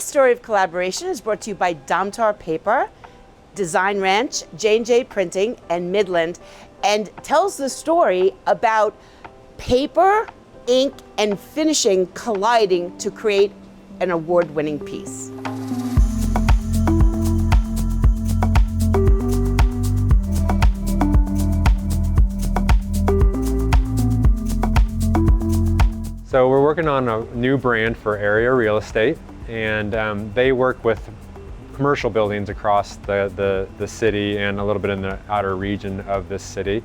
story of collaboration is brought to you by Domtar Paper, Design Ranch, J&J Printing, and Midland, and tells the story about paper, ink, and finishing colliding to create an award-winning piece. So we're working on a new brand for area real estate, and they work with commercial buildings across the city and a little bit in the outer region of this city.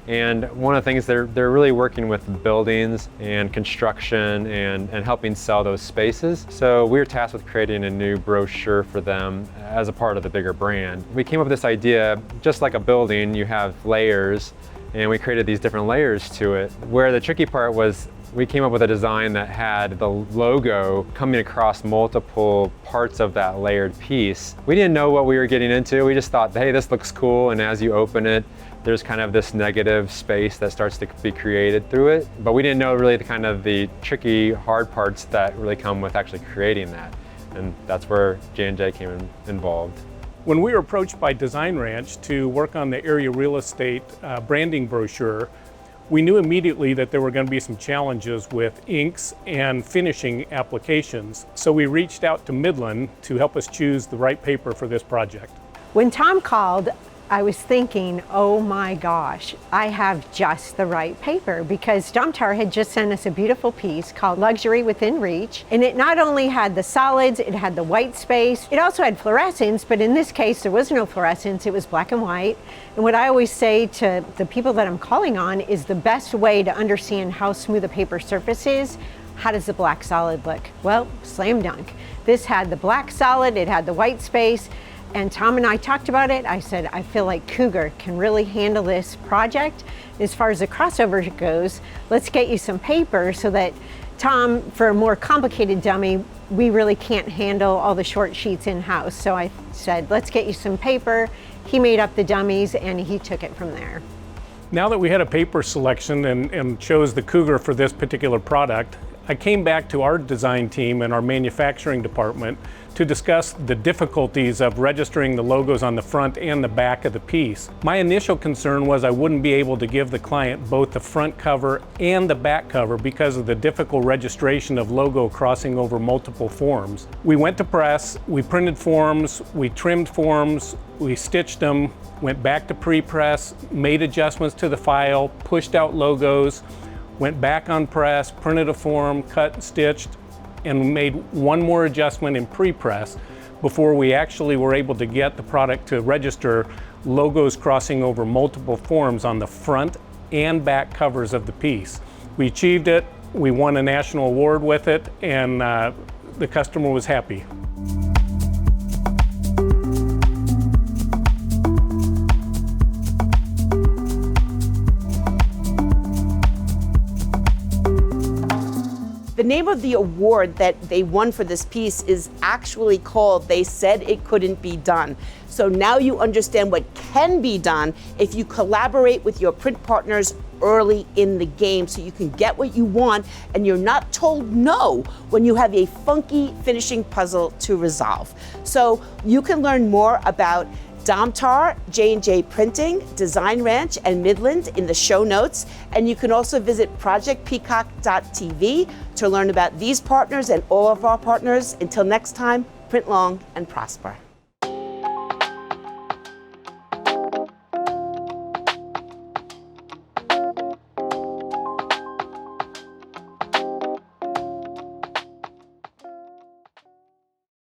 And one of the things, they're really working with buildings and construction and helping sell those spaces. So we were tasked with creating a new brochure for them as a part of the bigger brand. We came up with this idea, just like a building, you have layers, and we created these different layers to it. Where the tricky part was, we came up with a design that had the logo coming across multiple parts of that layered piece. We didn't know what we were getting into. We just thought, hey, this looks cool, and as you open it, there's kind of this negative space that starts to be created through it. But we didn't know really the tricky, hard parts that really come with actually creating that. And that's where J&J came involved. When we were approached by Design Ranch to work on the area real estate branding brochure, we knew immediately that there were going to be some challenges with inks and finishing applications. So we reached out to Midland to help us choose the right paper for this project. When Tom called, I was thinking, oh my gosh, I have just the right paper, because Domtar had just sent us a beautiful piece called Luxury Within Reach. And it not only had the solids, it had the white space, it also had fluorescence, but in this case there was no fluorescence, it was black and white. And what I always say to the people that I'm calling on is the best way to understand how smooth a paper surface is, how does the black solid look? Well, slam dunk. This had the black solid, it had the white space, and Tom and I talked about it. I said, I feel like Cougar can really handle this project. As far as the crossover goes, let's get you some paper so that, Tom, for a more complicated dummy, we really can't handle all the short sheets in-house. So I said, let's get you some paper. He made up the dummies and he took it from there. Now that we had a paper selection and chose the Cougar for this particular product, I came back to our design team and our manufacturing department to discuss the difficulties of registering the logos on the front and the back of the piece. My initial concern was I wouldn't be able to give the client both the front cover and the back cover because of the difficult registration of logo crossing over multiple forms. We went to press, we printed forms, we trimmed forms, we stitched them, went back to pre-press, made adjustments to the file, pushed out logos, went back on press, printed a form, cut, stitched, and made one more adjustment in pre-press before we actually were able to get the product to register logos crossing over multiple forms on the front and back covers of the piece. We achieved it, we won a national award with it, and the customer was happy. The name of the award that they won for this piece is actually called They Said It Couldn't Be Done. So now you understand what can be done if you collaborate with your print partners early in the game, so you can get what you want and you're not told no when you have a funky finishing puzzle to resolve. So you can learn more about Domtar, J&J Printing, Design Ranch, and Midland in the show notes. And you can also visit projectpeacock.tv to learn about these partners and all of our partners. Until next time, print long and prosper.